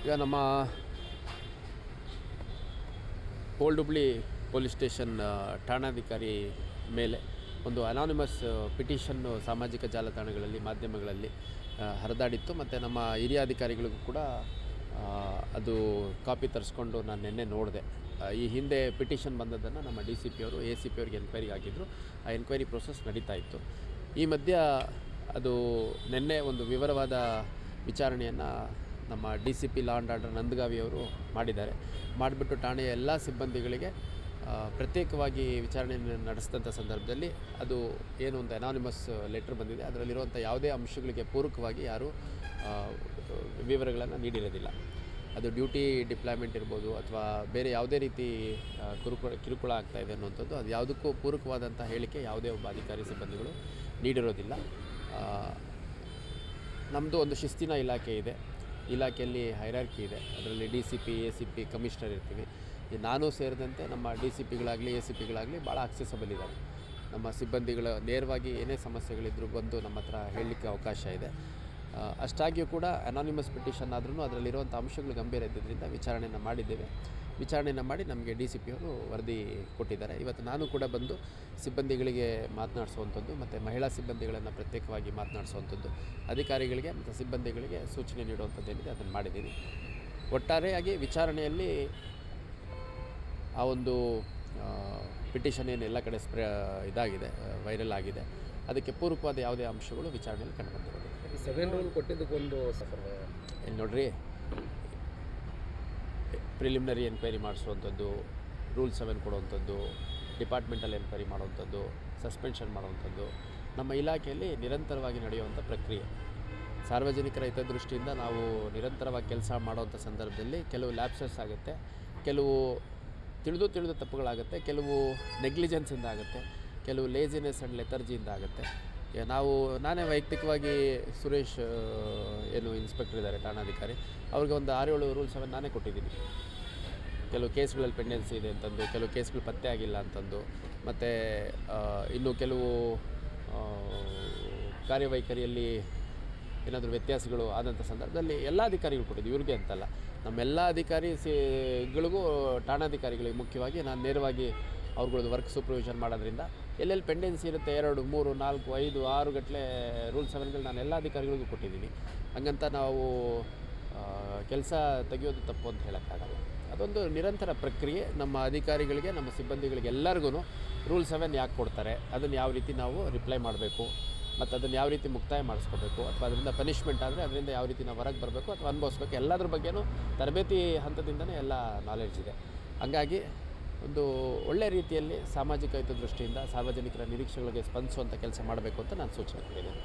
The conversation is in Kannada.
ಈಗ ನಮ್ಮ ಓಲ್ಡ್ ಹುಬ್ಳಿ ಪೊಲೀಸ್ ಸ್ಟೇಷನ್ ಠಾಣಾಧಿಕಾರಿ ಮೇಲೆ ಒಂದು ಅನಾನಿಮಸ್ ಪಿಟಿಷನ್ನು ಸಾಮಾಜಿಕ ಜಾಲತಾಣಗಳಲ್ಲಿ ಮಾಧ್ಯಮಗಳಲ್ಲಿ ಹರಿದಾಡಿತ್ತು. ಮತ್ತು ನಮ್ಮ ಹಿರಿಯ ಅಧಿಕಾರಿಗಳಿಗೂ ಕೂಡ ಅದು ಕಾಪಿ ತರಿಸ್ಕೊಂಡು ನಾನು ನಿನ್ನೆ ನೋಡಿದೆ. ಈ ಹಿಂದೆ ಪಿಟಿಷನ್ ಬಂದದ್ದನ್ನು ನಮ್ಮ ಡಿ ಸಿ ಪಿ ಅವರು ಎ ಸಿ ಪಿ ಅವ್ರಿಗೆ ಎನ್ಕ್ವೈರಿಗೆ ಆಗಿದ್ದರು. ಆ ಎನ್ಕ್ವೈರಿ ಪ್ರೋಸೆಸ್ ನಡೀತಾ ಇತ್ತು. ಈ ಮಧ್ಯ ಅದು ನಿನ್ನೆ ಒಂದು ವಿವರವಾದ ವಿಚಾರಣೆಯನ್ನು ನಮ್ಮ D C P law and order Nandagavi ಅವರು ಮಾಡಿದ್ದಾರೆ. ಮಾಡಿಬಿಟ್ಟು ಠಾಣೆಯ ಎಲ್ಲ ಸಿಬ್ಬಂದಿಗಳಿಗೆ ಪ್ರತ್ಯೇಕವಾಗಿ ವಿಚಾರಣೆಯನ್ನು ನಡೆಸಿದಂಥ ಸಂದರ್ಭದಲ್ಲಿ ಅದು ಏನು ಒಂದು ಅನಾನಿಮಸ್ ಲೆಟ್ರ್ ಬಂದಿದೆ, ಅದರಲ್ಲಿರುವಂಥ ಯಾವುದೇ ಅಂಶಗಳಿಗೆ ಪೂರಕವಾಗಿ ಯಾರೂ ವಿವರಗಳನ್ನು ನೀಡಿರೋದಿಲ್ಲ. ಅದು ಡ್ಯೂಟಿ ಡಿಪ್ಲಾಯ್ಮೆಂಟ್ ಇರ್ಬೋದು ಅಥವಾ ಬೇರೆ ಯಾವುದೇ ರೀತಿ ಕಿರುಕುಳ ಆಗ್ತಾಯಿದೆ ಅನ್ನುವಂಥದ್ದು, ಅದು ಯಾವುದಕ್ಕೂ ಪೂರಕವಾದಂಥ ಹೇಳಿಕೆ ಯಾವುದೇ ಒಬ್ಬ ಅಧಿಕಾರಿ ಸಿಬ್ಬಂದಿಗಳು ನೀಡಿರೋದಿಲ್ಲ. ನಮ್ಮದು ಒಂದು ಶಿಸ್ತಿನ ಇಲಾಖೆ ಇದೆ. ಇಲಾಖೆಯಲ್ಲಿ ಹೈರಾರ್ಕಿ ಇದೆ. ಅದರಲ್ಲಿ D C P, A C P, commissioner ಇರ್ತೀವಿ. ನಾನು ಸೇರಿದಂತೆ ನಮ್ಮ ಡಿ ಸಿ ಪಿಗಳಾಗಲಿ ಎ ಸಿ ಪಿಗಳಾಗಲಿ ಭಾಳ ಅಕ್ಸೆಸಬಲ್ ಇದ್ದಾರೆ. ನಮ್ಮ ಸಿಬ್ಬಂದಿಗಳ ನೇರವಾಗಿ ಏನೇ ಸಮಸ್ಯೆಗಳಿದ್ದರೂ ಬಂದು ನಮ್ಮ ಹತ್ರ ಹೇಳಲಿಕ್ಕೆ ಅವಕಾಶ ಇದೆ. ಅಷ್ಟಾಗಿಯೂ ಕೂಡ ಅನಾನಿಮಸ್ ಪಿಟಿಷನ್ ಆದ್ರೂ ಅದರಲ್ಲಿರುವಂಥ ಅಂಶಗಳು ಗಂಭೀರ ಇದ್ದಿದ್ದರಿಂದ ವಿಚಾರಣೆಯನ್ನು ಮಾಡಿದ್ದೇವೆ. ವಿಚಾರಣೆಯನ್ನು ಮಾಡಿ ನಮಗೆ ಡಿ ಸಿ ಪಿ ಅವರು ವರದಿ ಕೊಟ್ಟಿದ್ದಾರೆ. ಇವತ್ತು ನಾನು ಕೂಡ ಬಂದು ಸಿಬ್ಬಂದಿಗಳಿಗೆ ಮಾತನಾಡಿಸುವಂಥದ್ದು ಮತ್ತು ಮಹಿಳಾ ಸಿಬ್ಬಂದಿಗಳನ್ನು ಪ್ರತ್ಯೇಕವಾಗಿ ಮಾತನಾಡಿಸುವಂಥದ್ದು, ಅಧಿಕಾರಿಗಳಿಗೆ ಮತ್ತು ಸಿಬ್ಬಂದಿಗಳಿಗೆ ಸೂಚನೆ ನೀಡುವಂಥದ್ದು ಏನಿದೆ ಅದನ್ನು ಮಾಡಿದ್ದೀನಿ. ಒಟ್ಟಾರೆಯಾಗಿ ವಿಚಾರಣೆಯಲ್ಲಿ ಆ ಒಂದು ಪಿಟಿಷನ್ ಏನು ಎಲ್ಲ ಕಡೆ ಇದಾಗಿದೆ, ವೈರಲ್ ಆಗಿದೆ, ಅದಕ್ಕೆ ಪೂರಕವಾದ ಯಾವುದೇ ಅಂಶಗಳು ವಿಚಾರಣೆಯಲ್ಲಿ ಕಂಡುಬಂದಿರೋದು. 7 ರೂಲ್ ಕೊಟ್ಟಿದ್ದಕ್ಕೊಂದು ಇಲ್ಲಿ ನೋಡ್ರಿ, ಪ್ರಿಲಿಮಿನರಿ ಎನ್ಕ್ವೈರಿ ಮಾಡಿಸುವಂಥದ್ದು, ರೂಲ್ 7 ಕೊಡುವಂಥದ್ದು, ಡಿಪಾರ್ಟ್ಮೆಂಟಲ್ ಎನ್ಕ್ವೈರಿ ಮಾಡುವಂಥದ್ದು, ಸಸ್ಪೆನ್ಷನ್ ಮಾಡುವಂಥದ್ದು ನಮ್ಮ ಇಲಾಖೆಯಲ್ಲಿ ನಿರಂತರವಾಗಿ ನಡೆಯುವಂಥ ಪ್ರಕ್ರಿಯೆ. ಸಾರ್ವಜನಿಕರ ಹಿತದೃಷ್ಟಿಯಿಂದ ನಾವು ನಿರಂತರವಾಗಿ ಕೆಲಸ ಮಾಡುವಂಥ ಸಂದರ್ಭದಲ್ಲಿ ಕೆಲವು ಲ್ಯಾಪ್ಸಸ್ ಆಗುತ್ತೆ, ಕೆಲವು ತಿಳಿದು ತಪ್ಪುಗಳಾಗುತ್ತೆ, ಕೆಲವು ನೆಗ್ಲಿಜೆನ್ಸಿಂದ ಆಗುತ್ತೆ, ಕೆಲವು ಲೇಜಿನೆಸ್ ಆ್ಯಂಡ್ ಲೆಥರ್ಜಿಯಿಂದ ಆಗುತ್ತೆ. ನಾನೇ ವೈಯಕ್ತಿಕವಾಗಿ ಸುರೇಶ್ ಏನು ಇನ್ಸ್ಪೆಕ್ಟರ್ ಇದ್ದಾರೆ ಠಾಣಾಧಿಕಾರಿ, ಅವ್ರಿಗೆ ಒಂದು 6-7 ರೂಲ್ 7 ನಾನೇ ಕೊಟ್ಟಿದ್ದೀನಿ. ಕೆಲವು ಕೇಸ್ಗಳಲ್ಲಿ ಪೆಂಡೆನ್ಸಿ ಇದೆ ಅಂತಂದು, ಕೆಲವು ಕೇಸ್ಗಳು ಪತ್ತೆ ಆಗಿಲ್ಲ ಅಂತಂದು, ಮತ್ತು ಇನ್ನು ಕೆಲವು ಕಾರ್ಯವೈಖರಿಯಲ್ಲಿ ಏನಾದರೂ ವ್ಯತ್ಯಾಸಗಳು ಆದಂಥ ಸಂದರ್ಭದಲ್ಲಿ ಎಲ್ಲ ಅಧಿಕಾರಿಗಳು ಕೊಟ್ಟಿದ್ದು, ಇವ್ರಿಗೆ ಅಂತಲ್ಲ, ನಮ್ಮೆಲ್ಲ ಅಧಿಕಾರಿಗಳಿಗೂ ಠಾಣಾಧಿಕಾರಿಗಳಿಗೆ ಮುಖ್ಯವಾಗಿ ನಾನು ನೇರವಾಗಿ ಅವ್ರುಗಳದ್ದು ವರ್ಕ್ ಸೂಪರ್ವಿಷನ್ ಮಾಡೋದ್ರಿಂದ ಎಲ್ಲೆಲ್ಲಿ ಪೆಂಡೆನ್ಸಿ ಇರುತ್ತೆ 2, 3, 4, 5, 6 ಗಟ್ಟಲೆ ರೂಲ್ 7ಗಳು ನಾನು ಎಲ್ಲ ಅಧಿಕಾರಿಗಳಿಗೂ ಕೊಟ್ಟಿದ್ದೀನಿ. ಹಾಗಂತ ನಾವು ಕೆಲಸ ತೆಗೆಯೋದು ತಪ್ಪು ಅಂತ ಹೇಳೋಕ್ಕಾಗಲ್ಲ. ಅದೊಂದು ನಿರಂತರ ಪ್ರಕ್ರಿಯೆ. ನಮ್ಮ ಅಧಿಕಾರಿಗಳಿಗೆ, ನಮ್ಮ ಸಿಬ್ಬಂದಿಗಳಿಗೆ ಎಲ್ಲರಿಗೂ ರೂಲ್ 7 ಯಾಕೆ ಕೊಡ್ತಾರೆ, ಅದನ್ನು ಯಾವ ರೀತಿ ನಾವು ರಿಪ್ಲೈ ಮಾಡಬೇಕು ಮತ್ತು ಅದನ್ನು ಯಾವ ರೀತಿ ಮುಕ್ತಾಯ ಮಾಡಿಸ್ಕೋಬೇಕು, ಅಥವಾ ಅದರಿಂದ ಪನಿಷ್ಮೆಂಟ್ ಆದರೆ ಅದರಿಂದ ಯಾವ ರೀತಿ ನಾವು ಹೊರಗೆ ಬರಬೇಕು ಅಥವಾ ಅನುಭವಿಸ್ಬೇಕು, ಎಲ್ಲದ್ರ ಬಗ್ಗೆನೂ ತರಬೇತಿ ಹಂತದಿಂದನೇ ಎಲ್ಲ ನಾಲೆಡ್ಜ್ ಇದೆ. ಹಂಗಾಗಿ ಒಂದು ಒಳ್ಳೆಯ ರೀತಿಯಲ್ಲಿ ಸಾಮಾಜಿಕ ಹಿತದೃಷ್ಟಿಯಿಂದ ಸಾರ್ವಜನಿಕರ ನಿರೀಕ್ಷೆಗಳಿಗೆ ಸ್ಪಂದಿಸುವಂಥ ಕೆಲಸ ಮಾಡಬೇಕು ಅಂತ ನಾನು ಸೂಚನೆ ಕೊಟ್ಟಿದ್ದೇನೆ.